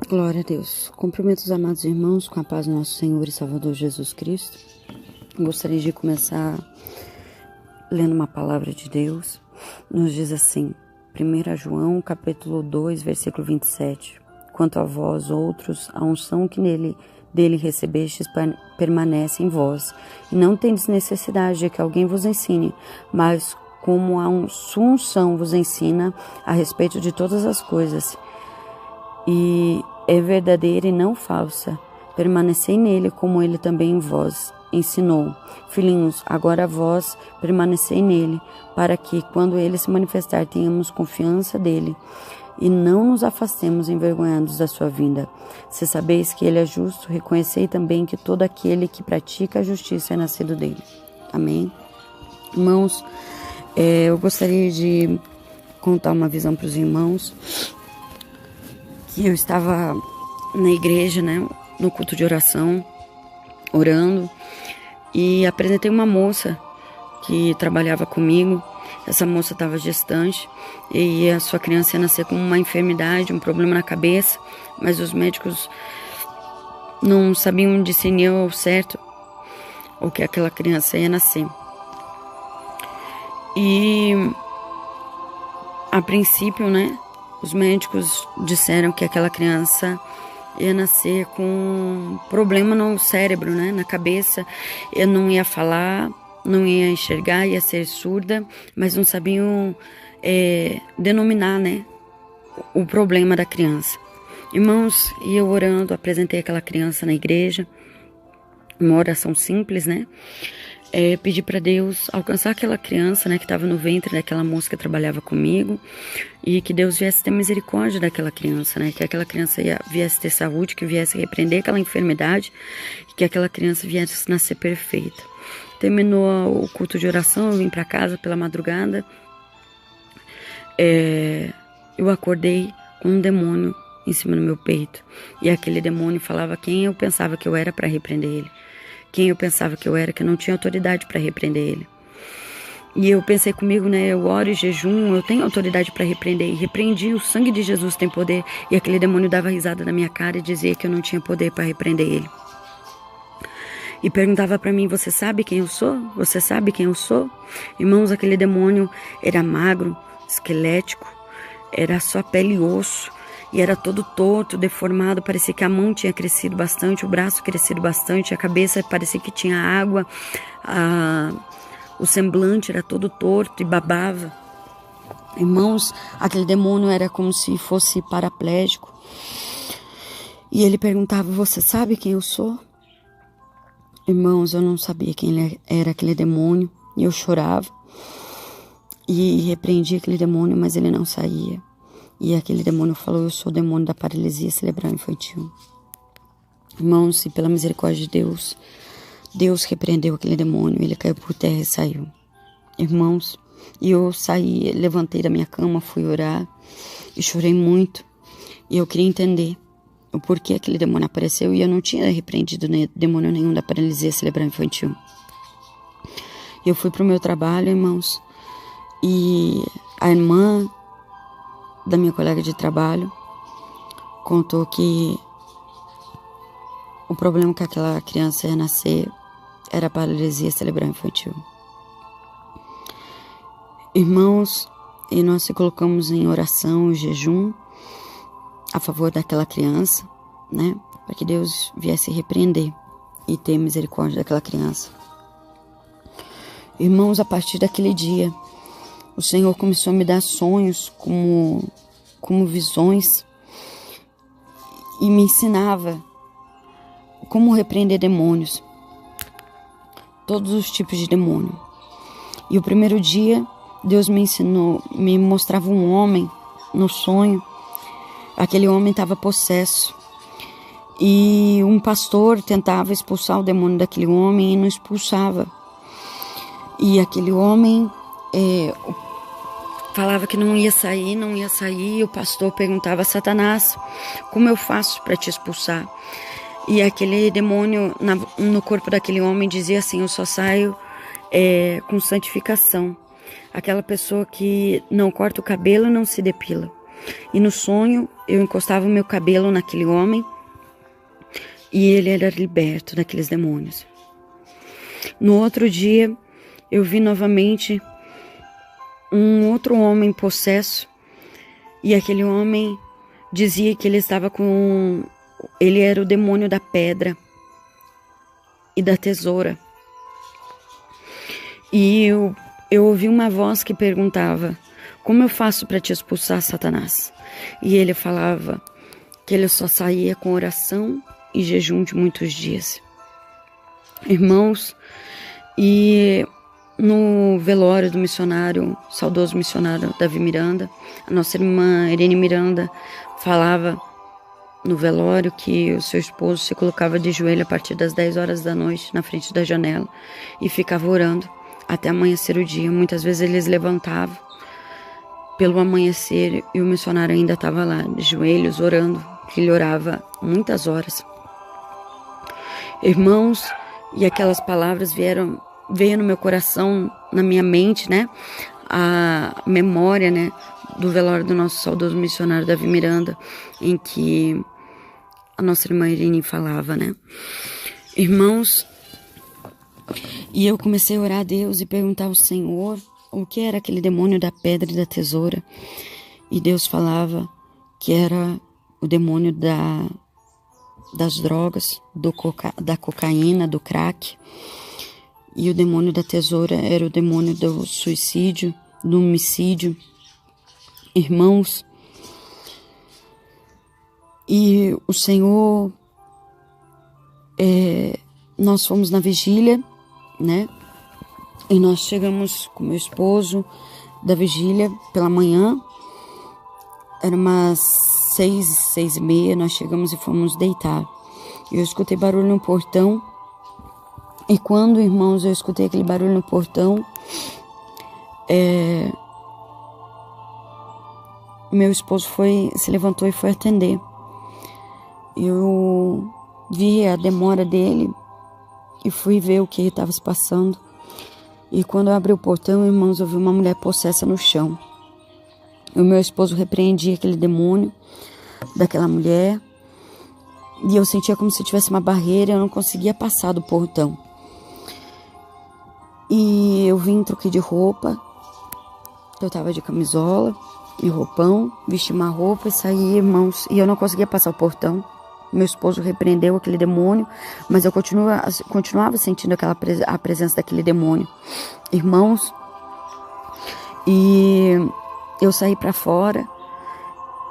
Glória a Deus. Cumprimento os amados irmãos com a paz do nosso Senhor e Salvador Jesus Cristo. Gostaria de começar lendo uma palavra de Deus. Nos diz assim, 1 João, capítulo 2, versículo 27. Quanto a vós outros, a unção que dele recebestes permanece em vós, e não tendes necessidade de que alguém vos ensine, mas como a sua unção vos ensina a respeito de todas as coisas, e é verdadeira e não falsa. Permanecei nele, como ele também vós ensinou. Filhinhos, agora vós permanecei nele, para que, quando ele se manifestar, tenhamos confiança dele, e não nos afastemos envergonhados da sua vinda. Se sabeis que ele é justo, reconhecei também que todo aquele que pratica a justiça é nascido dele. Amém? Irmãos, eu gostaria de contar uma visão para os irmãos, que eu estava na igreja, no culto de oração, orando, e apresentei uma moça que trabalhava comigo. Essa moça estava gestante e a sua criança ia nascer com uma enfermidade, um problema na cabeça, mas os médicos não sabiam discernir ao certo o que aquela criança ia nascer. E a princípio, os médicos disseram que aquela criança ia nascer com um problema no cérebro, na cabeça. Eu não ia falar, não ia enxergar, ia ser surda, mas não sabiam denominar, o problema da criança. Irmãos, e eu orando, apresentei aquela criança na igreja, uma oração simples, pedi para Deus alcançar aquela criança, que estava no ventre daquela moça que trabalhava comigo, e que Deus viesse ter misericórdia daquela criança, que aquela criança viesse ter saúde, que viesse repreender aquela enfermidade, e que aquela criança viesse nascer perfeita. Terminou o culto de oração, eu vim para casa pela madrugada, eu acordei com um demônio em cima do meu peito, e aquele demônio falava quem eu pensava que eu era para repreender ele. Quem eu pensava que eu era, que eu não tinha autoridade para repreender ele. E eu pensei comigo, eu oro e jejum, eu tenho autoridade para repreender. E repreendi, o sangue de Jesus tem poder. E aquele demônio dava risada na minha cara e dizia que eu não tinha poder para repreender ele. E perguntava para mim, você sabe quem eu sou? Você sabe quem eu sou? Irmãos, aquele demônio era magro, esquelético, era só pele e osso. E era todo torto, deformado, parecia que a mão tinha crescido bastante, o braço crescido bastante, a cabeça parecia que tinha água, o semblante era todo torto e babava. Irmãos, aquele demônio era como se fosse paraplégico. E ele perguntava, você sabe quem eu sou? Irmãos, eu não sabia quem era aquele demônio, e eu chorava. E repreendia aquele demônio, mas ele não saía. E aquele demônio falou, eu sou o demônio da paralisia cerebral infantil. Irmãos, e pela misericórdia de Deus, Deus repreendeu aquele demônio, ele caiu por terra e saiu. Irmãos, e eu saí, levantei da minha cama, fui orar e chorei muito. E eu queria entender o porquê aquele demônio apareceu, e eu não tinha repreendido demônio nenhum da paralisia cerebral infantil. Eu fui para o meu trabalho, irmãos, e a irmã da minha colega de trabalho contou que o problema que aquela criança ia nascer era a paralisia cerebral infantil. Irmãos, e nós se colocamos em oração e jejum a favor daquela criança, para que Deus viesse repreender e ter misericórdia daquela criança. Irmãos, a partir daquele dia, o Senhor começou a me dar sonhos como visões e me ensinava como repreender demônios, todos os tipos de demônio. E o primeiro dia, Deus me mostrava um homem no sonho. Aquele homem estava possesso e um pastor tentava expulsar o demônio daquele homem e não expulsava. E aquele homem falava que não ia sair, e o pastor perguntava a Satanás, como eu faço para te expulsar? E aquele demônio no corpo daquele homem dizia assim, eu só saio com santificação. Aquela pessoa que não corta o cabelo, não se depila. E no sonho eu encostava o meu cabelo naquele homem e ele era liberto daqueles demônios. No outro dia eu vi novamente um outro homem possesso e aquele homem dizia que ele era o demônio da pedra e da tesoura. E eu ouvi uma voz que perguntava: como eu faço para te expulsar, Satanás? E ele falava que ele só saía com oração e jejum de muitos dias. Irmãos, e no velório do missionário, saudoso missionário Davi Miranda, a nossa irmã Irene Miranda falava no velório que o seu esposo se colocava de joelho a partir das 10 horas da noite na frente da janela e ficava orando até amanhecer o dia. Muitas vezes eles levantavam pelo amanhecer e o missionário ainda estava lá de joelhos orando, que ele orava muitas horas. Irmãos, e aquelas palavras veio no meu coração, na minha mente, né? A memória, né? Do velório do nosso saudoso missionário Davi Miranda, em que a nossa irmã Irene falava, né? Irmãos, e eu comecei a orar a Deus e perguntar ao Senhor o que era aquele demônio da pedra e da tesoura. E Deus falava que era o demônio das drogas, da cocaína, do crack. E o demônio da tesoura era o demônio do suicídio, do homicídio. Irmãos, e o Senhor, nós fomos na vigília, né? E nós chegamos com meu esposo da vigília pela manhã. Era umas 6h30, nós chegamos e fomos deitar. Eu escutei barulho no portão. E quando, irmãos, eu escutei aquele barulho no portão, meu esposo se levantou e foi atender. Eu vi a demora dele e fui ver o que estava se passando. E quando eu abri o portão, irmãos, eu vi uma mulher possessa no chão. O meu esposo repreendia aquele demônio daquela mulher. E eu sentia como se tivesse uma barreira, eu não conseguia passar do portão. E eu vim, troquei de roupa. Eu tava de camisola e roupão, vesti uma roupa e saí, irmãos. E eu não conseguia passar o portão. Meu esposo repreendeu aquele demônio, mas eu continuava sentindo a presença daquele demônio. Irmãos, e eu saí para fora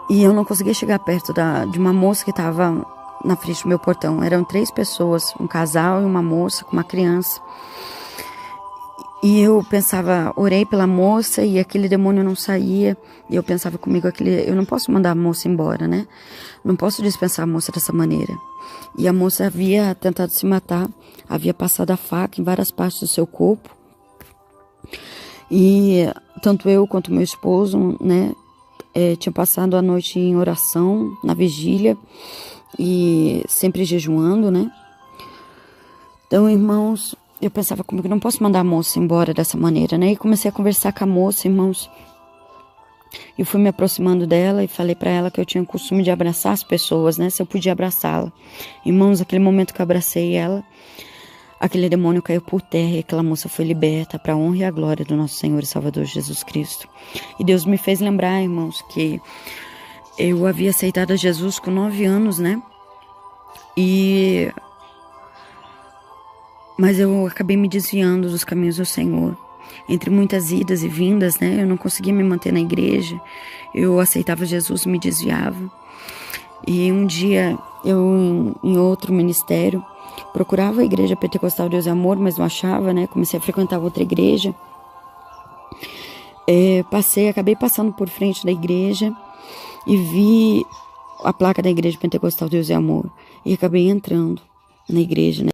e eu não conseguia chegar perto de uma moça que estava na frente do meu portão. Eram 3 pessoas, um casal e uma moça com uma criança. E eu pensava, orei pela moça e aquele demônio não saía. E eu pensava comigo, eu não posso mandar a moça embora, né? Não posso dispensar a moça dessa maneira. E a moça havia tentado se matar, havia passado a faca em várias partes do seu corpo. E tanto eu quanto meu esposo, né, tinha passado a noite em oração, na vigília, e sempre jejuando, né? Então, irmãos, eu pensava comigo, não posso mandar a moça embora dessa maneira, né? E comecei a conversar com a moça, irmãos. Eu fui me aproximando dela e falei para ela que eu tinha o costume de abraçar as pessoas, né? Se eu podia abraçá-la. Irmãos, aquele momento que eu abracei ela, aquele demônio caiu por terra e aquela moça foi liberta para a honra e a glória do nosso Senhor e Salvador Jesus Cristo. E Deus me fez lembrar, irmãos, que eu havia aceitado a Jesus com 9 anos, né? Mas eu acabei me desviando dos caminhos do Senhor. Entre muitas idas e vindas, né? Eu não conseguia me manter na igreja. Eu aceitava Jesus, me desviava. E um dia, eu em outro ministério, procurava a igreja pentecostal Deus e Amor, mas não achava, né? Comecei a frequentar outra igreja. Acabei passando por frente da igreja e vi a placa da igreja pentecostal Deus e Amor. E acabei entrando na igreja, né?